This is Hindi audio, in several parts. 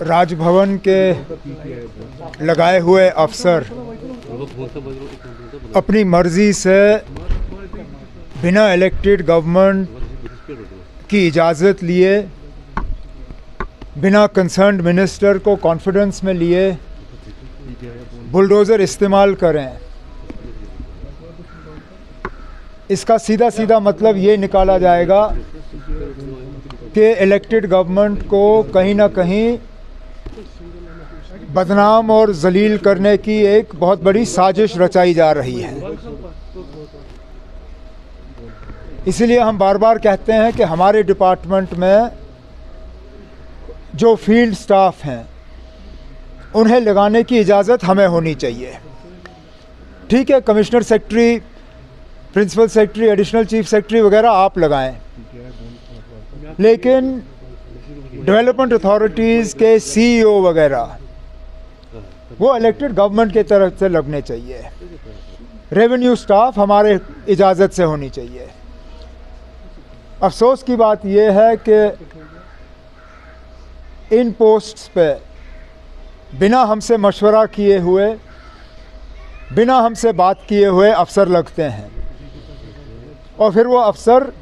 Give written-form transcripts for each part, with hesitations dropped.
राजभवन के लगाए हुए अफसर अपनी मर्जी से बिना इलेक्टेड गवर्नमेंट की इजाज़त लिए, बिना कंसर्न्ड मिनिस्टर को कॉन्फिडेंस में लिए बुलडोज़र इस्तेमाल करें, इसका सीधा सीधा मतलब ये निकाला जाएगा कि इलेक्टेड गवर्नमेंट को कहीं ना कहीं बदनाम और जलील करने की एक बहुत बड़ी साजिश रचाई जा रही है। इसलिए हम बार बार कहते हैं कि हमारे डिपार्टमेंट में जो फील्ड स्टाफ हैं उन्हें लगाने की इजाज़त हमें होनी चाहिए। ठीक है, commissioner secretary, principal secretary, additional chief secretary वगैरह आप लगाएं, लेकिन डेवलपमेंट अथॉरिटीज़ के सीईओ वगैरह वो इलेक्टेड गवर्नमेंट की तरफ से लगने चाहिए। रेवेन्यू स्टाफ हमारे इजाज़त से होनी चाहिए। अफसोस की बात यह है कि इन पोस्ट्स पे बिना हमसे मशवरा किए हुए, बिना हमसे बात किए हुए अफसर लगते हैं और फिर वो अफसर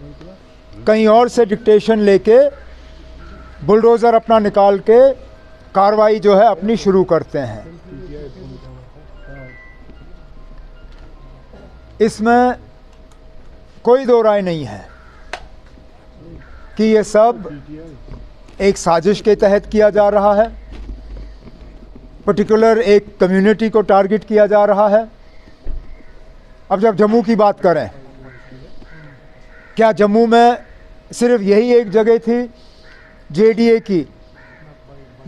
कहीं और से डिक्टेशन लेके बुलडोज़र अपना निकाल के कार्रवाई जो है अपनी शुरू करते हैं। इसमें कोई दो राय नहीं है कि ये सब एक साजिश के तहत किया जा रहा है, पर्टिकुलर एक कम्युनिटी को टारगेट किया जा रहा है। अब जब जम्मू की बात करें, क्या जम्मू में सिर्फ यही एक जगह थी जेडीए की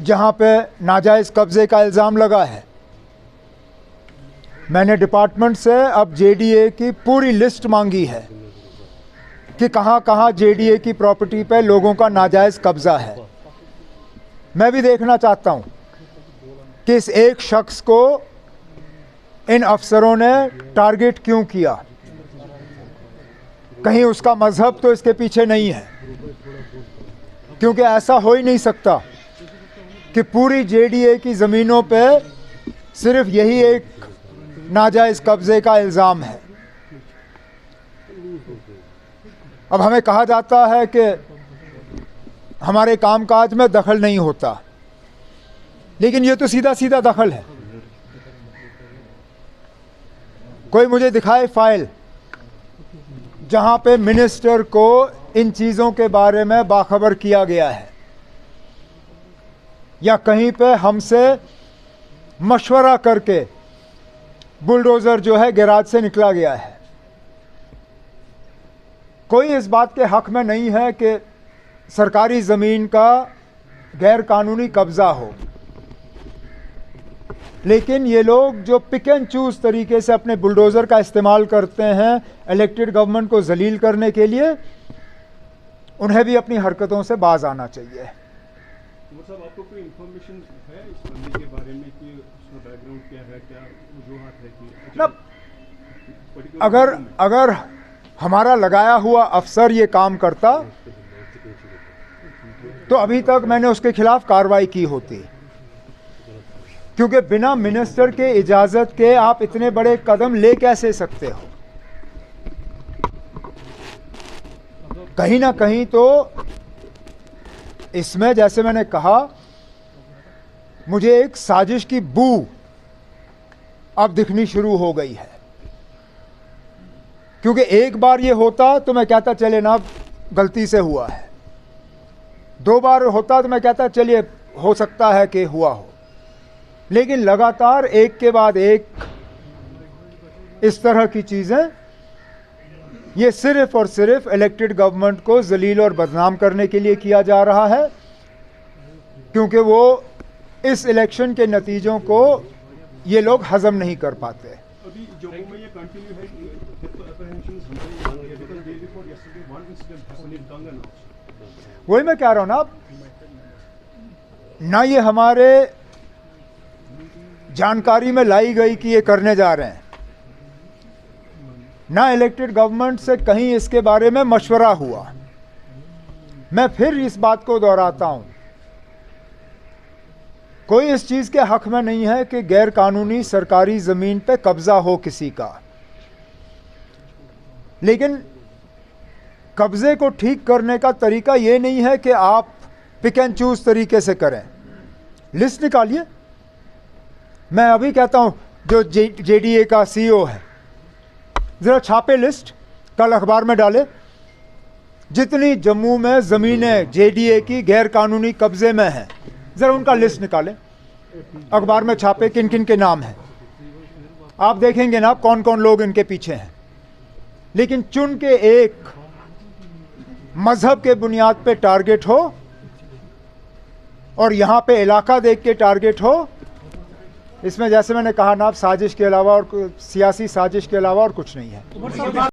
जहां पे नाजायज़ कब्ज़े का इल्ज़ाम लगा है? मैंने डिपार्टमेंट से अब जेडीए की पूरी लिस्ट मांगी है कि कहां कहां जेडीए की प्रॉपर्टी पे लोगों का नाजायज़ कब्ज़ा है। मैं भी देखना चाहता हूं कि इस एक शख्स को इन अफसरों ने टारगेट क्यों किया। कहीं उसका मजहब तो इसके पीछे नहीं है, क्योंकि ऐसा हो ही नहीं सकता कि पूरी जेडीए की ज़मीनों पे सिर्फ यही एक नाजायज़ कब्ज़े का इल्ज़ाम है। अब हमें कहा जाता है कि हमारे कामकाज में दखल नहीं होता, लेकिन ये तो सीधा सीधा दखल है। कोई मुझे दिखाए फाइल जहां पे मिनिस्टर को इन चीज़ों के बारे में बाखबर किया गया है या कहीं पे हमसे मशवरा करके बुलडोज़र जो है गैराज से निकला गया है। कोई इस बात के हक में नहीं है कि सरकारी ज़मीन का गैर कानूनी कब्ज़ा हो, लेकिन ये लोग जो पिक एंड चूज़ तरीके से अपने बुलडोज़र का इस्तेमाल करते हैं इलेक्टेड गवर्नमेंट को जलील करने के लिए, उन्हें भी अपनी हरकतों से बाज आना चाहिए। मतलब आपको कोई इंफॉर्मेशन है इस बंदे के बारे में कि उसका बैकग्राउंड क्या है, क्या वजूहात है कि ना, अगर हमारा लगाया हुआ अफसर ये काम करता तो अभी तक मैंने उसके खिलाफ कार्रवाई की होती, क्योंकि बिना मिनिस्टर के इजाज़त के आप इतने बड़े कदम ले कैसे सकते हो। कहीं ना कहीं तो इसमें, जैसे मैंने कहा, मुझे एक साजिश की बू अब दिखनी शुरू हो गई है। क्योंकि एक बार ये होता तो मैं कहता चले ना गलती से हुआ है, दो बार होता तो मैं कहता चलिए हो सकता है कि हुआ हो, लेकिन लगातार एक के बाद एक इस तरह की चीज़ें, ये सिर्फ और सिर्फ इलेक्टेड गवर्नमेंट को जलील और बदनाम करने के लिए किया जा रहा है, क्योंकि वो इस इलेक्शन के नतीजों को ये लोग हजम नहीं कर पाते। अभी जम्मू में ये कंटिन्यू है कि वही मैं कह रहा हूँ ना ये हमारे जानकारी में लाई गई कि ये करने जा रहे हैं, ना इलेक्टेड गवर्नमेंट से कहीं इसके बारे में मशवरा हुआ। मैं फिर इस बात को दोहराता हूं कोई इस चीज़ के हक में नहीं है कि गैर कानूनी सरकारी ज़मीन पे कब्ज़ा हो किसी का, लेकिन कब्ज़े को ठीक करने का तरीका ये नहीं है कि आप पिक एंड चूज़ तरीके से करें। लिस्ट निकालिए। मैं अभी कहता हूँ जो जेडीए का सीईओ है, ज़रा छापे लिस्ट, कल अखबार में डाले जितनी जम्मू में ज़मीनें जेडीए की गैर कानूनी कब्ज़े में हैं, ज़रा उनका लिस्ट निकालें, अखबार में छापे किन किन के नाम हैं। आप देखेंगे ना कौन कौन लोग इनके पीछे हैं। लेकिन चुन के एक मज़हब के बुनियाद पे टारगेट हो और यहाँ पे इलाका देख के टारगेट हो, इसमें जैसे मैंने कहा ना, साजिश के अलावा और सियासी साजिश के अलावा और कुछ नहीं है।